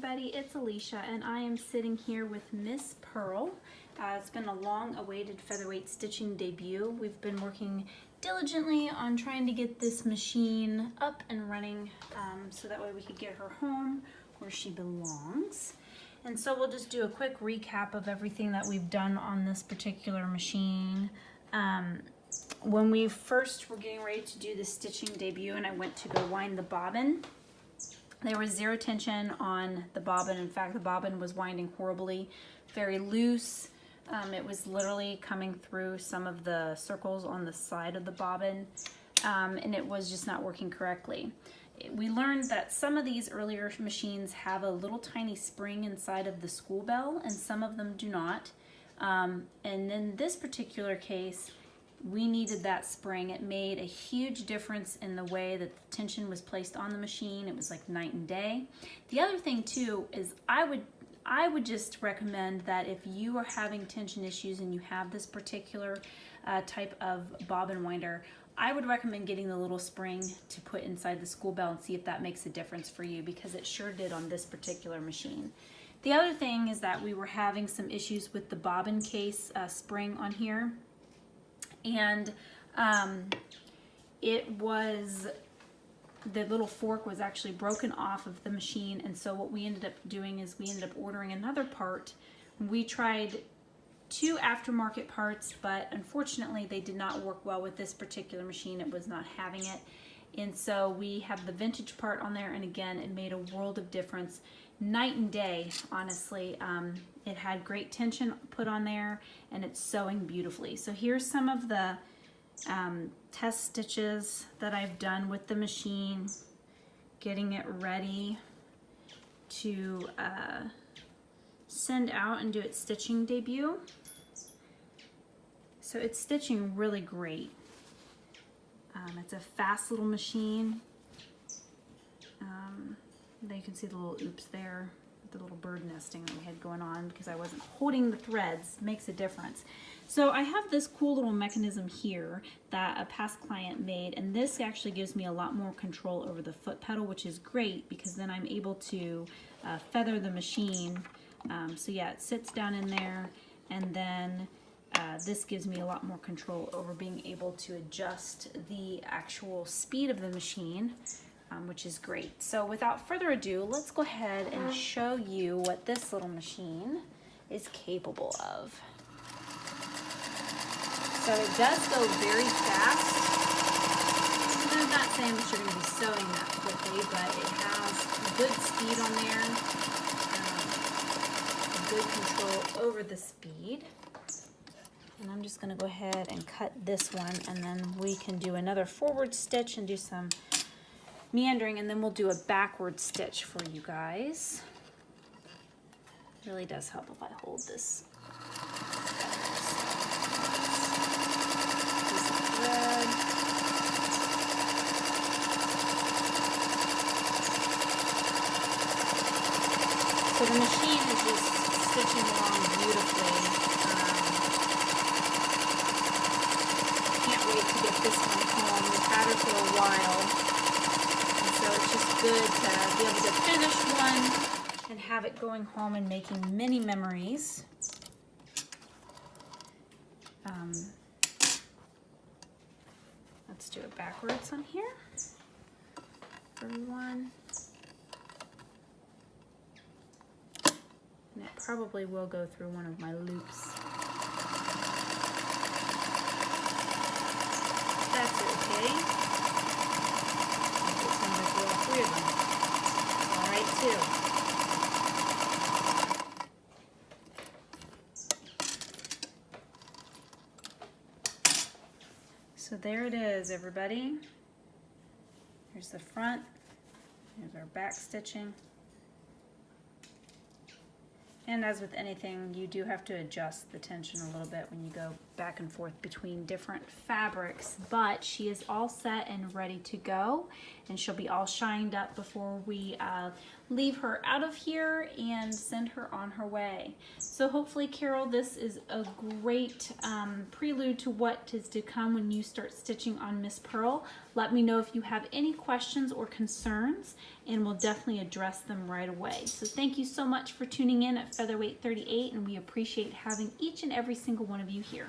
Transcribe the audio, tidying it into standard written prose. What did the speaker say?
everybody, it's Alicia and I am sitting here with Miss Pearl. It's been a long awaited featherweight stitching debut. We've been working diligently on trying to get this machine up and running so that way we could get her home where she belongs. And so we'll just do a quick recap of everything that we've done on this particular machine. When we first were getting ready to do the stitching debut and I went to go wind the bobbin, there was zero tension on the bobbin. In fact, the bobbin was winding horribly, very loose. It was literally coming through some of the circles on the side of the bobbin, and it was just not working correctly. We learned that some of these earlier machines have a little tiny spring inside of the school bell, and some of them do not. And in this particular case, we needed that spring. It made a huge difference in the way that the tension was placed on the machine. It was like night and day. The other thing too is I would just recommend that if you are having tension issues and you have this particular type of bobbin winder, I would recommend getting the little spring to put inside the school bell and see if that makes a difference for you, because it sure did on this particular machine. The other thing is that we were having some issues with the bobbin case spring on here. And the little fork was actually broken off of the machine, and so what we ended up doing is we ended up ordering another part. We tried 2 aftermarket parts, but unfortunately they did not work well with this particular machine. It was not having it, and so we have the vintage part on there, and again, it made a world of difference. Night and day, honestly. It had great tension put on there, and it's sewing beautifully. So here's some of the test stitches that I've done with the machine, getting it ready to send out and do its stitching debut. So it's stitching really great. It's a fast little machine. There you can see the little oops there, the little bird nesting that we had going on because I wasn't holding the threads. Makes a difference. So I have this cool little mechanism here that a past client made, and this actually gives me a lot more control over the foot pedal, which is great because then I'm able to feather the machine. So yeah, it sits down in there, and then this gives me a lot more control over being able to adjust the actual speed of the machine, which is great. So without further ado, let's go ahead and show you what this little machine is capable of. So it does go very fast. I'm not saying that you're going to be sewing that quickly, but it has good speed on there, good control over the speed. And I'm just going to go ahead and cut this one, and then we can do another forward stitch and do some meandering, and then we'll do a backward stitch for you guys. It really does help if I hold this. Piece of thread. So the machine is just stitching along beautifully. Can't wait to get this one home. We've had her for a while. So it's just good to be able to finish one and have it going home and making many memories. Let's do it backwards on here for one. And it probably will go through one of my loops. That's okay. All right, too. So there it is, everybody. Here's the front. Here's our back stitching. And as with anything, you do have to adjust the tension a little bit when you go back and forth between different fabrics, but she is all set and ready to go, and she'll be all shined up before we leave her out of here and send her on her way. So hopefully, Carol, this is a great prelude to what is to come when you start stitching on Miss Pearl. Let me know if you have any questions or concerns, and we'll definitely address them right away. So thank you so much for tuning in at Featherweight 38, and we appreciate having each and every single one of you here.